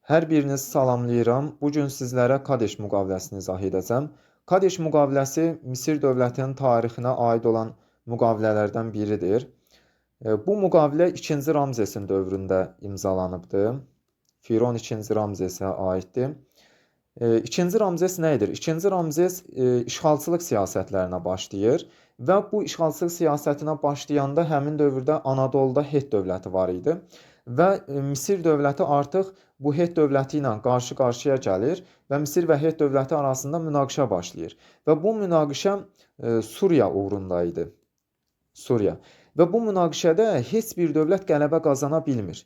Hər birinizi salamlayıram. Bugün sizlərə Kadeş müqaviləsini izah edəcəm. Kadeş müqaviləsi Misir dövlətinin tarixinə aid olan müqavilələrdən biridir. Bu müqavilə 2-ci Ramzesin dövründə imzalanıbdır. Firon 2-ci Ramzesə aiddir. 2-ci Ramzes nə edir? 2-ci Ramzes işğalçılıq siyasətlərinə başlayır və bu işğalçılıq siyasətinə başlayanda həmin dövrdə Anadoluda Het dövləti var idi və Misir dövləti artıq bu Het dövləti ilə qarşı-qarşıya gəlir və Misir və Het dövləti arasında münaqişə başlayır. Və bu münaqişə Suriya uğrunda idi. Suriya. Və bu münaqişədə heç bir dövlət qələbə qazana bilmir.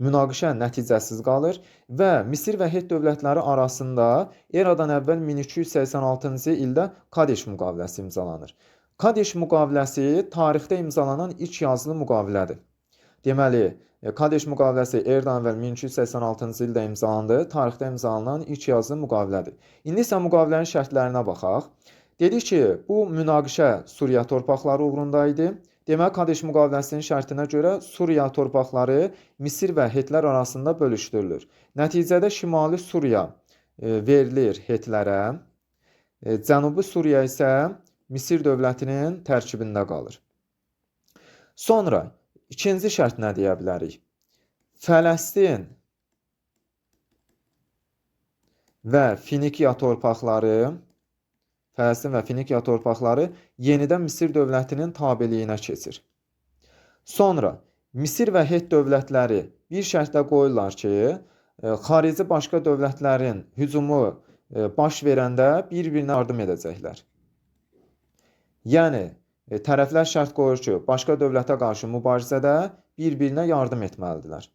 Münaqişə nəticəsiz qalır və Misir və Het dövlətləri arasında eradan əvvəl 1286-cı ildə Kadeş müqaviləsi imzalanır. Kadeş müqaviləsi tarixdə imzalanan ilk yazılı müqavilədir. Deməli, Kadeş müqaviləsi eradan əvvəl 1286-cı ildə imzalandı, tarixdə imzalanan ilk yazılı müqavilədir. İndi isə müqavilənin şərtlərinə baxaq. Dedik ki, bu münaqişə Suriya torpaqları uğrunda idi. Deməli, Kadeş müqaviləsinin şərtinə görə Suriya torpaqları Misir və Hetlər arasında bölüşdürülür. Nəticədə Şimali Suriya verilir Hetlərə, Cənubi Suriya isə Misir dövlətinin tərkibində qalır. Sonra ikinci şərt nə deyə bilərik? Fələstin və Finikiya torpaqları yenidən Misir dövlətinin tabeliyinə keçir. Sonra Misir və Het dövlətləri bir şərtlə qoyurlar ki, xarici başqa dövlətlərin hücumu baş verəndə bir-birinə yardım edəcəklər. Yəni, tərəflər şərt qoyur ki, başqa dövlətə qarşı mübarizədə bir-birinə yardım etməlidirlər.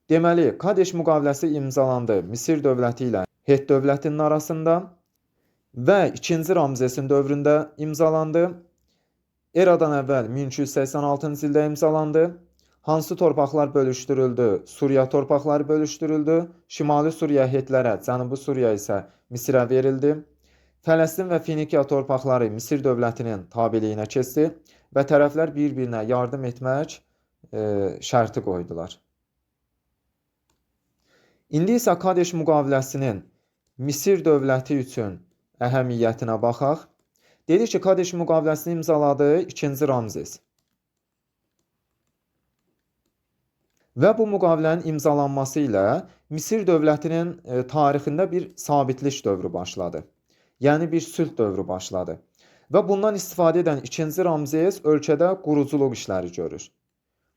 Deməli, Kadeş müqaviləsi imzalandı Misir dövləti ilə Het dövlətinin arasında və 2-ci Ramzesin dövründə imzalandı. Eradan əvvəl 1286-cı ildə imzalandı. Hansı torpaqlar bölüşdürüldü? Suriya torpaqları bölüşdürüldü. Şimali Suriya Hetlərə, Cənubi Suriya isə Misirə verildi. Fələstin və Finikiya torpaqları Misir dövlətinin tabeliyinə keçdi və tərəflər bir-birinə yardım etmək şərti qoydular. İndi isə Kadeş müqaviləsinin Misir dövləti üçün əhəmiyyətinə baxaq. Dedik ki, Kadeş müqaviləsini imzaladı 2-ci Ramzes. Və bu müqavilənin imzalanması ilə Misir dövlətinin tarixində bir sabitlik dövrü başladı. Yəni bir sülh dövrü başladı. Və bundan istifadə edən 2-ci Ramzes ölkədə quruculuq işləri görür.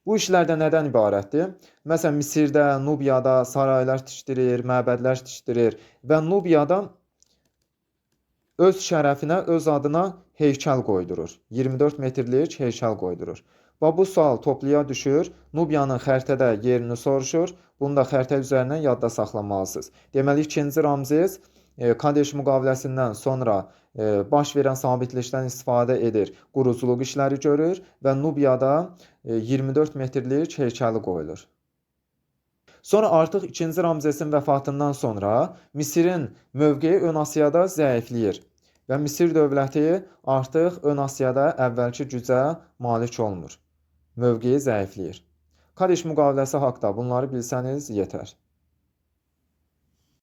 Bu işlərdə nədən ibarətdir? Məsələn, Misirdə, Nubiyada saraylar tikdirir, məbədlər tikdirir və Nubiyada öz şərəfinə, öz adına heykəl qoydurur. 24 metrlik heykəl qoydurur. Və bu sual topluya düşür. Nubiyanın xəritədə yerini soruşur. Bunu da xəritə üzərindən yadda saxlamalısınız. Deməli, 2-ci Ramzes Kadeş müqaviləsindən sonra baş verən sabitlikdən istifadə edir, quruculuq işləri görür və Nubiyada 24 metrlik heykəli qoyulur. Sonra artıq 2-ci Ramzesin vəfatından sonra Misirin mövqeyi Ön Asiyada zəifləyir və Misir dövləti artıq Ön Asiyada əvvəlki gücə malik olmur. Mövqeyi zəifləyir. Kadeş müqaviləsi haqda bunları bilsəniz yetər.